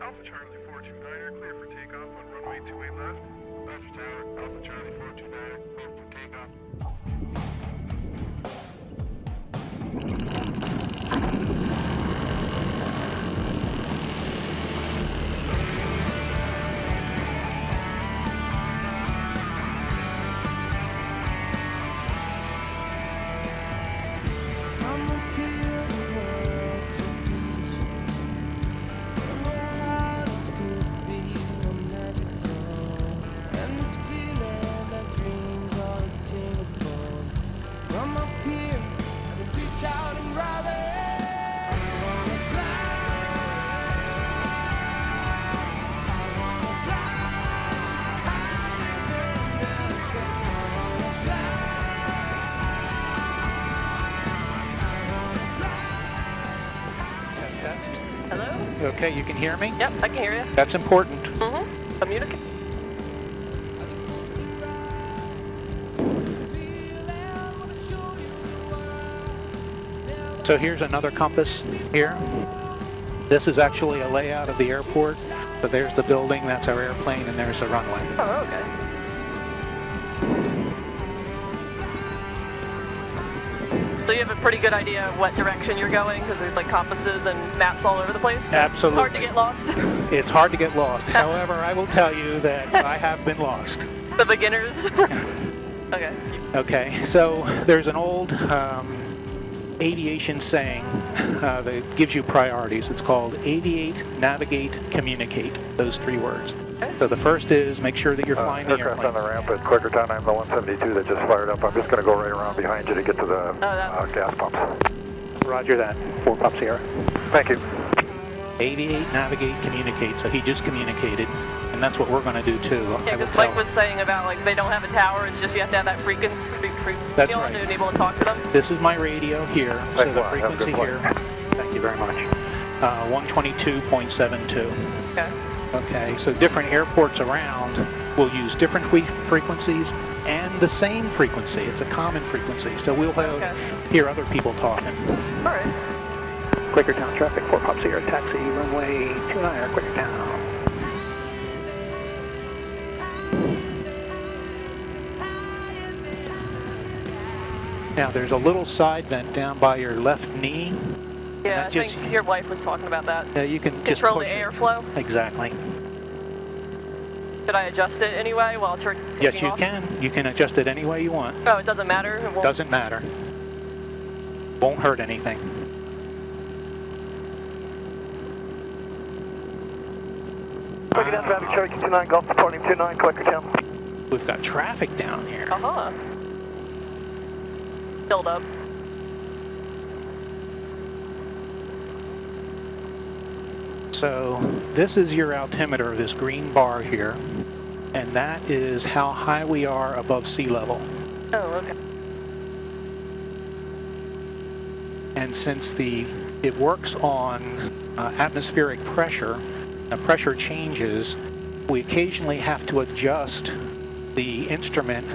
Alpha Charlie 429er, clear for takeoff on runway 28 left. Roger Tower, Alpha Charlie 429er, clear for takeoff. Hello? Okay, you can hear me? Yep, I can hear you. That's important. Mm-hmm. Communicate. So here's another compass here. This is actually a layout of the airport. So there's the building, that's our airplane, and there's the runway. Oh, okay. So you have a pretty good idea of what direction you're going, because there's like compasses and maps all over the place? Absolutely. Hard to get lost? It's hard to get lost. However, I will tell you that I have been lost. The beginners? Okay. Okay, so there's an old aviation saying that gives you priorities. It's called aviate, navigate, communicate, those three words. Okay. So the first is make sure that you're flying the airplane. Aircraft on the ramp at Quakertown, I'm the 172 that just fired up. I'm just going to go right around behind you to get to the gas pumps. Roger that. 4 Pop Sierra. Thank you. Aviate, navigate, communicate. So he just communicated, and that's what we're going to do too. Yeah, because Mike was saying about like they don't have a tower, it's just you have to have that frequency That's right. to be able to talk to them. This is my radio here, so Thanks the a lot. Have a good frequency flight. here. Thank you very much. 122.72. Okay. Okay, so different airports around will use different frequencies and the same frequency. It's a common frequency, so we'll hear other people talking. All right. Quakertown traffic, 4 Pop Sierra, taxi, runway 29, Quakertown. Now there's a little side vent down by your left knee. Yeah, I think your wife was talking about that. Yeah, you can just control push the it. airflow. Exactly. Should I adjust it anyway while it's taking Yes, you off? can. You can adjust it any way you want. Oh, it doesn't matter? It won't... Doesn't matter. Won't hurt anything. Quakertown traffic, Cherokee 29, Golf departing 29, Quakertown. We've got traffic down here. Uh-huh. Filled up. So this is your altimeter, this green bar here, and that is how high we are above sea level. Oh, okay. And since it works on atmospheric pressure, the pressure changes, we occasionally have to adjust the instrument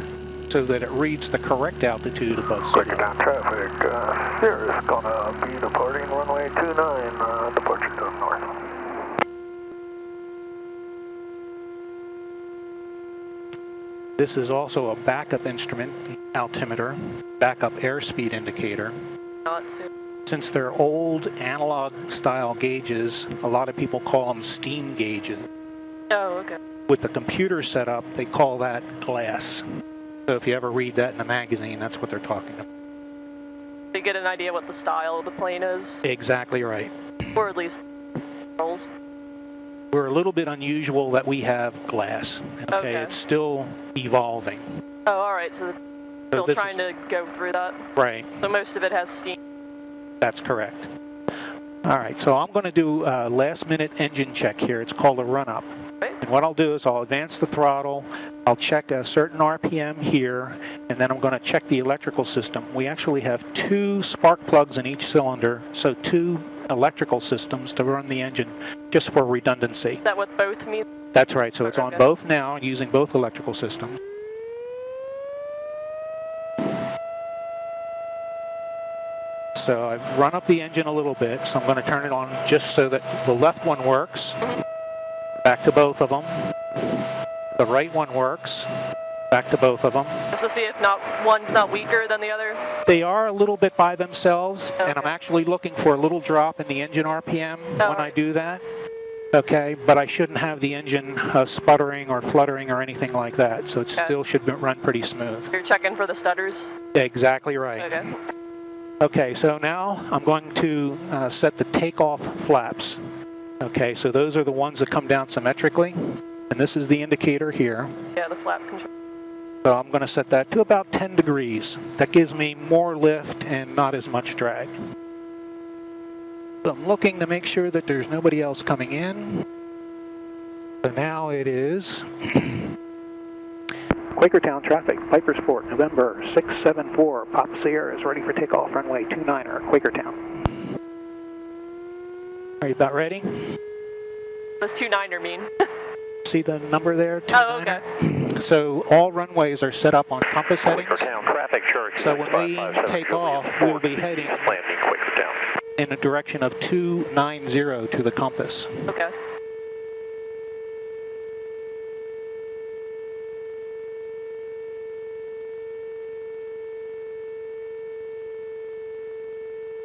so that it reads the correct altitude above sea level. Quakertown traffic, here is going to be departing runway 29, departure to the north. This is also a backup instrument, the altimeter, backup airspeed indicator. Not soon. Since they're old analog style gauges, a lot of people call them steam gauges. Oh, okay. With the computer set up, they call that glass. So if you ever read that in a magazine, that's what they're talking about. You get an idea what the style of the plane is? Exactly right. Or at least controls. We're a little bit unusual that we have glass. Okay. It's still evolving. Oh, all right. So still trying to go through that. Right. So most of it has steam. That's correct. All right, so I'm going to do a last-minute engine check here. It's called a run-up. Right. And what I'll do is I'll advance the throttle, I'll check a certain RPM here, and then I'm going to check the electrical system. We actually have 2 spark plugs in each cylinder, so 2 electrical systems to run the engine, just for redundancy. Is that what both mean? That's right, so it's on both now, using both electrical systems. So I've run up the engine a little bit, so I'm going to turn it on just so that the left one works. Back to both of them. The right one works. Back to both of them. Just to see if one's not weaker than the other? They are a little bit by themselves, okay. and I'm actually looking for a little drop in the engine RPM when I do that. Okay, but I shouldn't have the engine sputtering or fluttering or anything like that, so it still should run pretty smooth. You're checking for the stutters? Exactly right. Okay. Okay, so now I'm going to set the takeoff flaps. Okay, so those are the ones that come down symmetrically, and this is the indicator here. Yeah, the flap control. So I'm going to set that to about 10 degrees. That gives me more lift and not as much drag. So I'm looking to make sure that there's nobody else coming in. So now it is Quakertown traffic, Piper Sport, November 674, Pop Sierra is ready for takeoff, runway 29er, Quakertown. Are you about ready? What does 29er mean? See the number there? 29er? Oh, okay. So all runways are set up on compass headings. Quakertown traffic, Cherokee. So when we take off, we'll be heading landing Quakertown in a direction of 290 to the compass. Okay.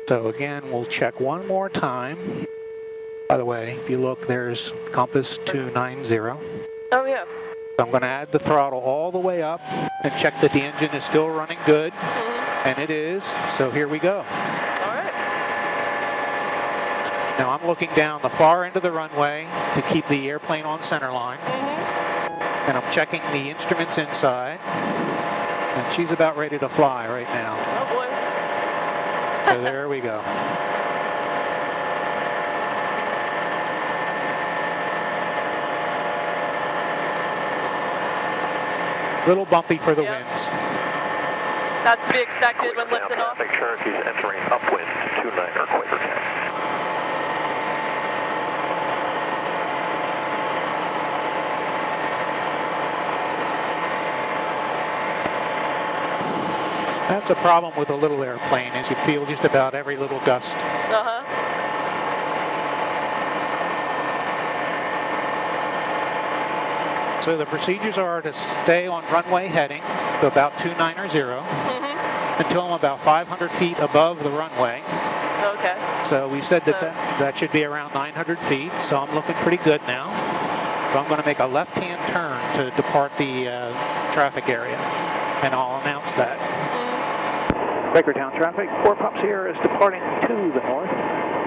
So again, we'll check one more time. By the way, if you look, there's compass 290. Oh, yeah. So I'm going to add the throttle all the way up and check that the engine is still running good. And it is, so here we go. All right. Now I'm looking down the far end of the runway to keep the airplane on center line. And I'm checking the instruments inside. And she's about ready to fly right now. Oh, boy. So there we go. Little bumpy for the winds. That's to be expected when lifting off. Traffic, Cherokee's entering upwind to 29er Quakertown. That's a problem with a little airplane, is you feel just about every little gust. So the procedures are to stay on runway heading to about 290 until I'm about 500 feet above the runway. Okay. So we said that should be around 900 feet, so I'm looking pretty good now. So I'm going to make a left-hand turn to depart the traffic area, and I'll announce that. Quakertown traffic, 4 Pop Sierra is departing to the north.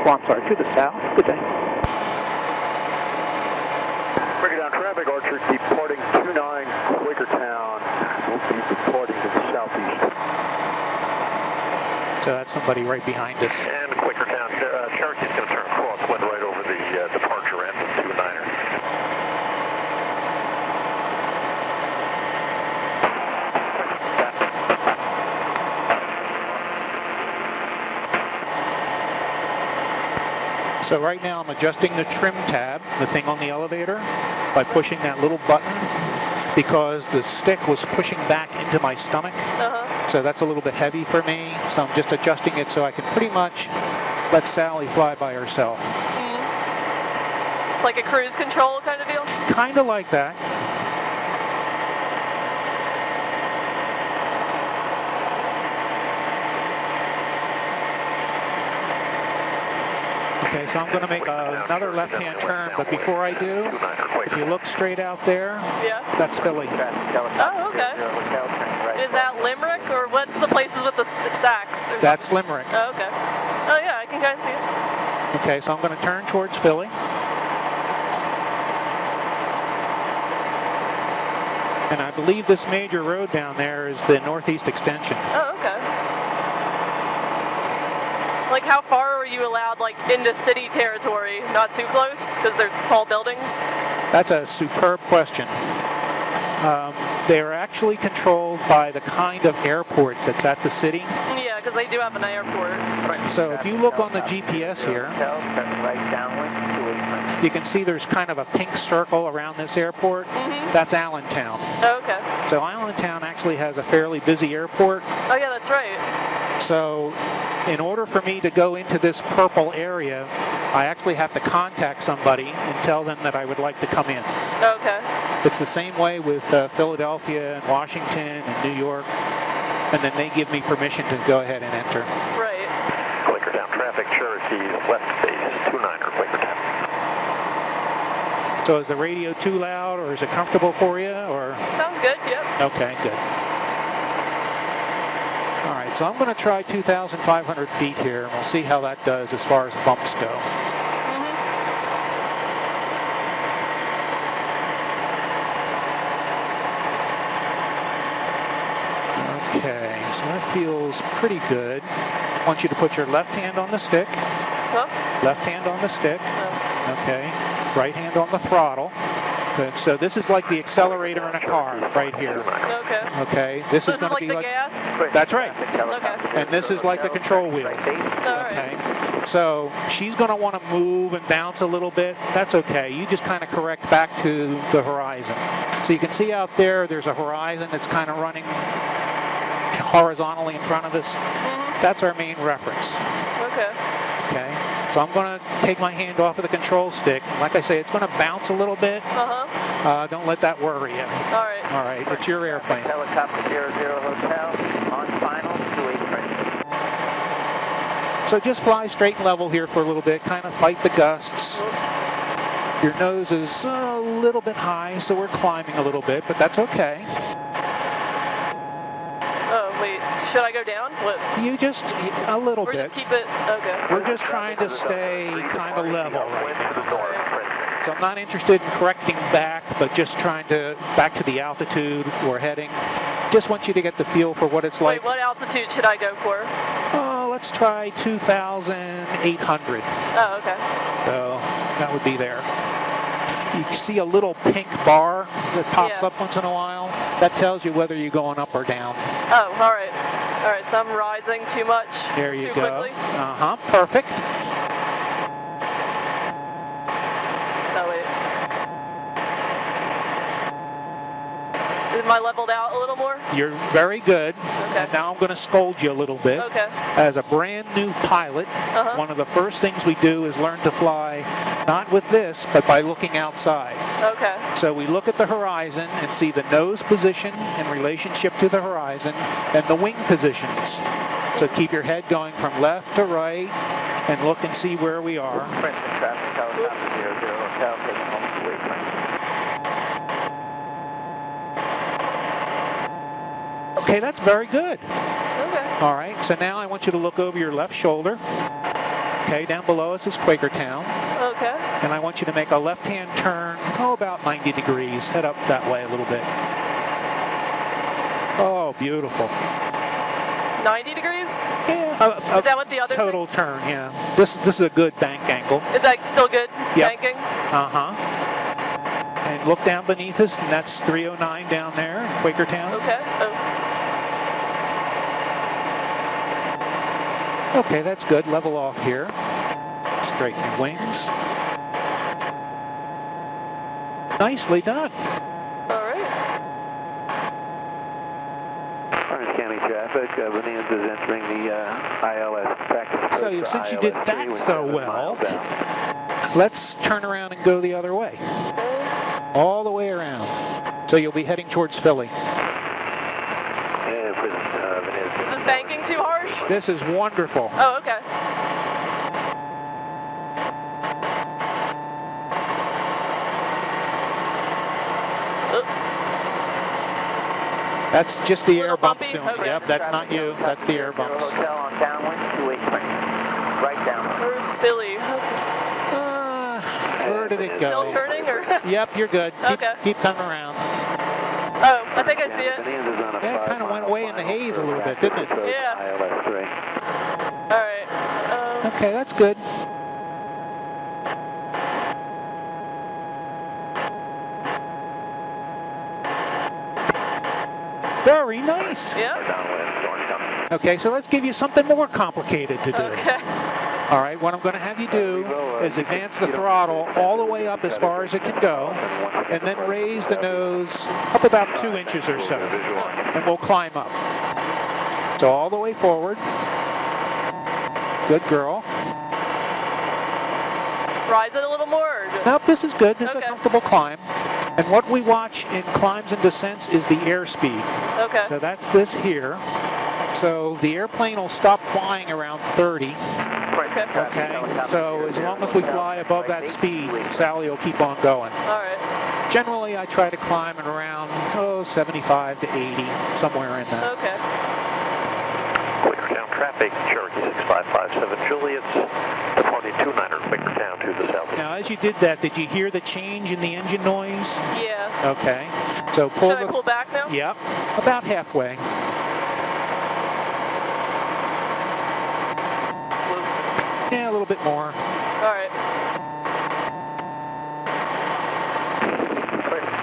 Well, I'm sorry, to the south. Good day. Quakertown traffic, Archer departing 29 Quakertown. We'll be departing to the southeast. So that's somebody right behind us. And Quakertown, Cherokee's going to turn crosswind right over the departure end of 29er. So right now I'm adjusting the trim tab, the thing on the elevator, by pushing that little button because the stick was pushing back into my stomach. So that's a little bit heavy for me. So I'm just adjusting it so I can pretty much let Sally fly by herself. It's like a cruise control kind of deal? Kind of like that. Okay, so I'm going to make another left-hand turn, but before I do, if you look straight out there, that's Philly. Oh, okay. Is that Limerick, or what's the places with the sacks? That's Limerick. Oh, okay. Oh, yeah, I can kind of see it. Okay, so I'm going to turn towards Philly. And I believe this major road down there is the Northeast Extension. Oh, okay. Like, how far are you allowed, like, into city territory? Not too close, because they're tall buildings? That's a superb question. They are actually controlled by the kind of airport that's at the city. Yeah, because they do have an airport. So if you look on the GPS here, Right downwind, 285. you can see there's kind of a pink circle around this airport. Mm-hmm. That's Allentown. Oh, okay. So Allentown actually has a fairly busy airport. Oh, yeah, that's right. So in order for me to go into this purple area, I actually have to contact somebody and tell them that I would like to come in. Okay. It's the same way with Philadelphia and Washington and New York, and then they give me permission to go ahead and enter. Right. Quakertown traffic, Cherokee left base 29er Quakertown. So is the radio too loud, or is it comfortable for you, or? Sounds good, yep. Okay, good. All right, so I'm going to try 2,500 feet here, and we'll see how that does as far as bumps go. Mm-hmm. Okay, so that feels pretty good. I want you to put your left hand on the stick. Huh? Left hand on the stick. Oh. Okay. Right hand on the throttle. Good. So this is like the accelerator in a car right here. Okay. Okay. This So is this going is to like be the like. gas? That's right. Okay. And this is like the control wheel. Alright. Okay. So she's going to want to move and bounce a little bit. That's okay. You just kind of correct back to the horizon. So you can see out there, there's a horizon that's kind of running horizontally in front of us. Mm-hmm. That's our main reference. Okay. Okay. So I'm going to take my hand off of the control stick. Like I say, it's going to bounce a little bit. Uh-huh. Don't let that worry you. Alright. All right. It's your airplane. Helicopter 00 Hotel on final 283. So just fly straight and level here for a little bit. Kind of fight the gusts. Your nose is a little bit high, so we're climbing a little bit, but that's okay. Oh, wait. Should I go down? What? You just, a little Or bit. just keep it? Okay. We're just trying to stay kind of level right now. So I'm not interested in correcting back, but just trying to, back to the altitude we're heading. Just want you to get the feel for what it's like. Wait, what altitude should I go for? Oh, let's try 2,800. Oh, okay. So that would be there. You see a little pink bar that pops Yeah. up once in a while. That tells you whether you're going up or down. Oh, alright. Alright, so I'm rising too much. There you too go. quickly. Uh-huh, perfect. Oh, wait. Am I leveled out a little more? You're very good. Okay. And now I'm going to scold you a little bit. Okay. As a brand new pilot, Uh-huh. one of the first things we do is learn to fly, not with this, but by looking outside. Okay. So we look at the horizon and see the nose position in relationship to the horizon and the wing positions. So keep your head going from left to right and look and see where we are. Princeton traffic, helicopter 00 Hotel, taking home 283. Okay, that's very good. Okay. All right, so now I want you to look over your left shoulder. Okay, down below us is Quakertown. Okay. And I want you to make a left-hand turn, about 90 degrees. Head up that way a little bit. Oh, beautiful. 90 degrees? Yeah. Is that what the other total turn, yeah. This is a good bank angle. Is that still good? Yep. Banking? Uh-huh. And look down beneath us, and that's 309 down there in Quakertown. Okay. Oh. Okay, that's good. Level off here. Straighten your wings. Nicely done. All right. Orange County traffic, Bonanza is entering the ILS practice. So since you did that so well, let's turn around and go the other way. All the way around. So you'll be heading towards Philly. Is this banking too harsh? This is wonderful. Oh, okay. That's just the air Little bumps bumpy? doing. Okay. Yep, that's not you. That's the air bumps. Hotel on downwind, 283. Right down. Where's Philly? Where did it go? Still turning or? Yep, you're good. Okay. Keep coming around. Oh, I think I see it. Yeah, it kind of went away in the haze a little bit, didn't it? Yeah. ILS 3. All right. Okay, that's good. Very nice. Yeah. Downwind, storm coming. Okay, so let's give you something more complicated to do. Okay. All right, what I'm going to have you do is advance the throttle all the way up as far as it can go, and then raise the nose up about 2 inches or so, and we'll climb up. So all the way forward. Good girl. Rise it a little more? Or just... Nope, this is good. This is Okay. a comfortable climb. And what we watch in climbs and descents is the airspeed. Okay. So that's this here. So the airplane will stop flying around 30. Okay, so as long as we fly above that speed, Sally will keep on going. All right. Generally, I try to climb at around, 75 to 80, somewhere in that. Okay. Quakertown traffic, Cherokee 6557 Juliet's, departing 29er Quakertown to the south. Now, as you did that, did you hear the change in the engine noise? Yeah. Okay, so pull Should I pull back now? Yep, about halfway. Yeah, a little bit more. All right.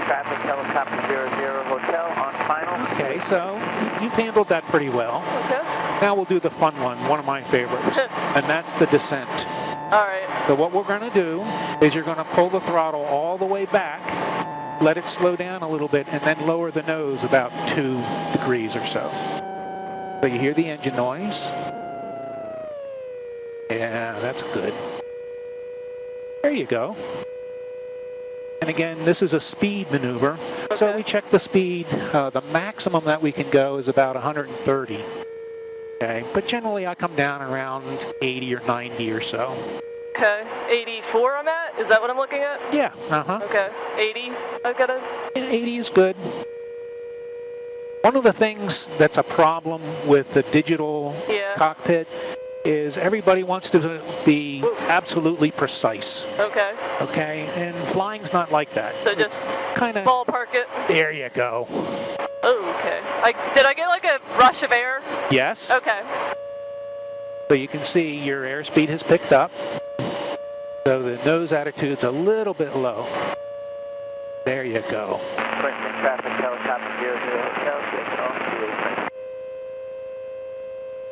Traffic, helicopter 00 hotel on final. Okay, so you've handled that pretty well. Okay. Now we'll do the fun one of my favorites, and that's the descent. All right. So what we're going to do is you're going to pull the throttle all the way back, let it slow down a little bit, and then lower the nose about 2 degrees or so. So you hear the engine noise. Yeah, that's good. There you go. And again, this is a speed maneuver. Okay. So we check the speed. The maximum that we can go is about 130. Okay, but generally I come down around 80 or 90 or so. Okay. 84 I'm at? Is that what I'm looking at? Yeah, uh-huh. Okay. 80? I've got to... 80 is good. One of the things that's a problem with the digital Yeah. cockpit is everybody wants to be absolutely precise. Okay. Okay, and flying's not like that. So just Kind of. ballpark it. There you go. Oh, okay. Did I get like a rush of air? Yes. Okay. So you can see your airspeed has picked up. So the nose attitude's a little bit low. There you go. Traffic, helicopter 00 hotel.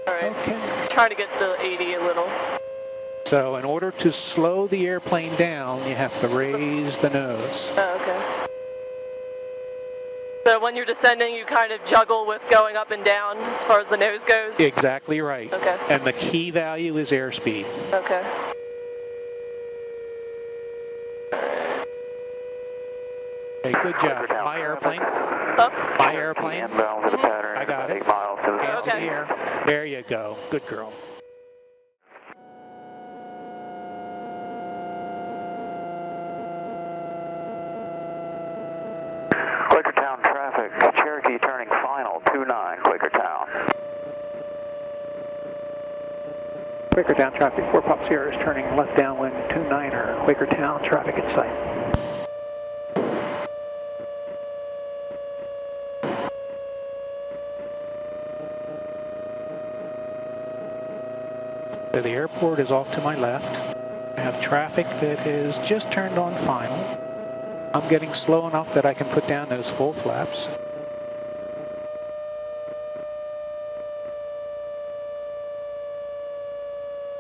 All right. Okay. Trying to get to 80 a little. So in order to slow the airplane down, you have to raise the nose. Oh, okay. So when you're descending, you kind of juggle with going up and down as far as the nose goes? Exactly right. Okay. And the key value is airspeed. Okay. Okay, good job. My airplane. Huh? My airplane. Inbound to the pattern. I got it. 8 miles to the Hands Okay. in the air. There you go. Good girl. Quakertown traffic, Cherokee turning final, 29 Quakertown. Quakertown traffic, 4 Pop Sierra is turning left downwind, 29er, Quakertown traffic in sight. So the airport is off to my left. I have traffic that is just turned on final. I'm getting slow enough that I can put down those full flaps.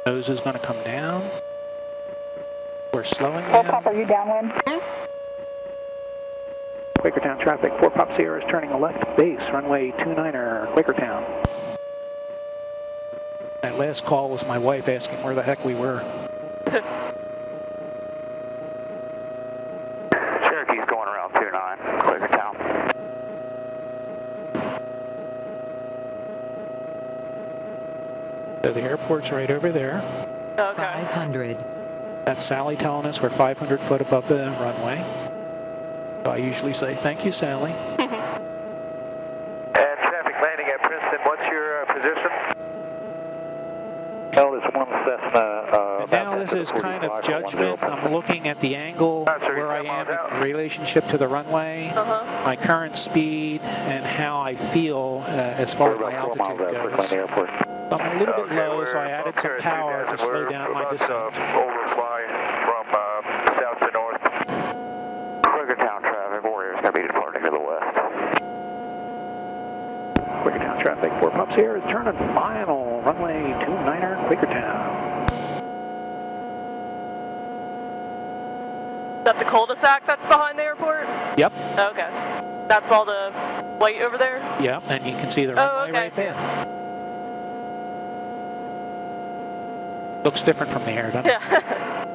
Nose is going to come down. We're slowing Full down. Pop, are you downwind? Quakertown traffic, 4 Pop Sierra is turning left base, runway 29er, Quakertown. That last call was my wife asking where the heck we were. Cherokee's going around 29 Quakertown. So the airport's right over there. Okay. 500. That's Sally telling us we're 500 foot above the runway. So I usually say, thank you, Sally. And traffic landing at Princeton, what's your position? Well, it's one Cessna. And now this is kind of judgment. I'm looking at the angle where I am in relationship to the runway, Uh-huh. my current speed, and how I feel as far as my altitude goes. I'm a little bit low, so I added some power to slow down my descent. Overfly from south to north. Quakertown traffic, Warrior's going to be departing to the west. traffic, 4 pumps here, is turning final, runway 29er, Quakertown. Is that the cul-de-sac that's behind the airport? Yep. Okay. That's all the white over there? Yep, and you can see the runway right there. Looks different from the air, doesn't it? Yeah.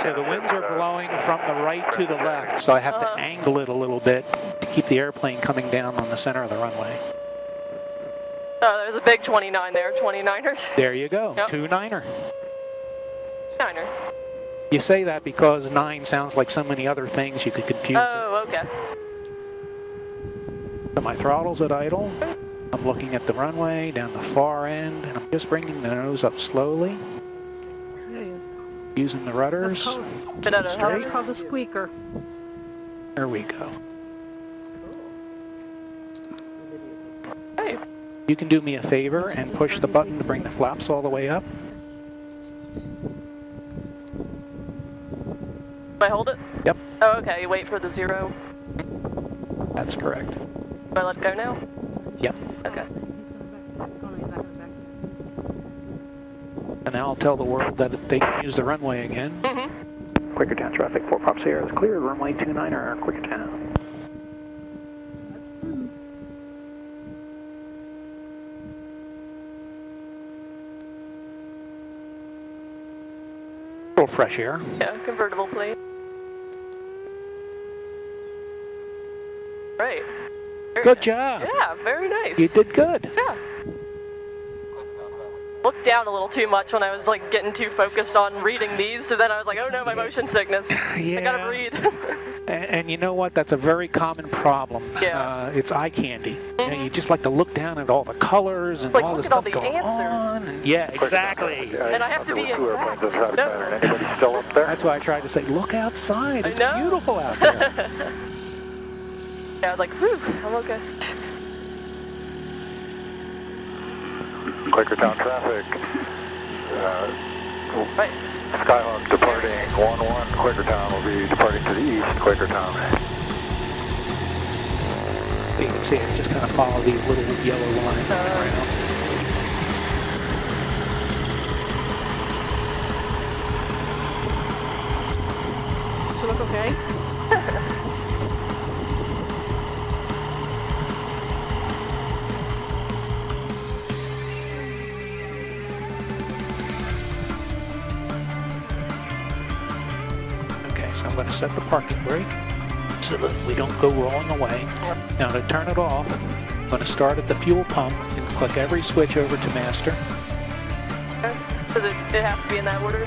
So the winds are blowing from the right to the left, so I have to angle it a little bit to keep the airplane coming down on the center of the runway. Oh, there's a big 29 there, 29ers. There you go, Yep. 2-9er. 9er. You say that because 9 sounds like so many other things you could confuse it. Oh, okay. So my throttle's at idle. I'm looking at the runway down the far end, and I'm just bringing the nose up slowly. Using the rudders. That's called a squeaker. There we go. Hey. You can do me a favor and push the button to bring the flaps all the way up. Do I hold it? Yep. Oh, okay. You wait for the 0. That's correct. Do I let go now? Yep. Okay. And now I'll tell the world that they can use the runway again. Mm-hmm. Quakertown traffic, 4 pumps here. It's clear, runway 29er, Quakertown. A little fresh air. Yeah, convertible plane. Right. Good job. Yeah, very nice. You did good. Yeah. Looked down a little too much when I was like getting too focused on reading these, so then I was like, oh no, my motion sickness. Yeah. I gotta breathe. And you know what? That's a very common problem. Yeah. It's eye candy. You know, you just like to look down at all the colors and like, all the look at all stuff the going answers. on. And yeah, exactly. And I have to be exact. Anybody still up there? That's why I tried to say, look outside. It's I know. beautiful out there. Yeah, I was like, whew, I'm okay. Quakertown traffic. Right. Skyhawk departing 1-1. Quakertown will be departing to the east. Quakertown. You can see it just kind of follow these little yellow lines around. Does it look okay? Okay, so I'm going to set the parking brake so that we don't go rolling away. Now to turn it off, I'm going to start at the fuel pump and click every switch over to master. So it has to be in that order?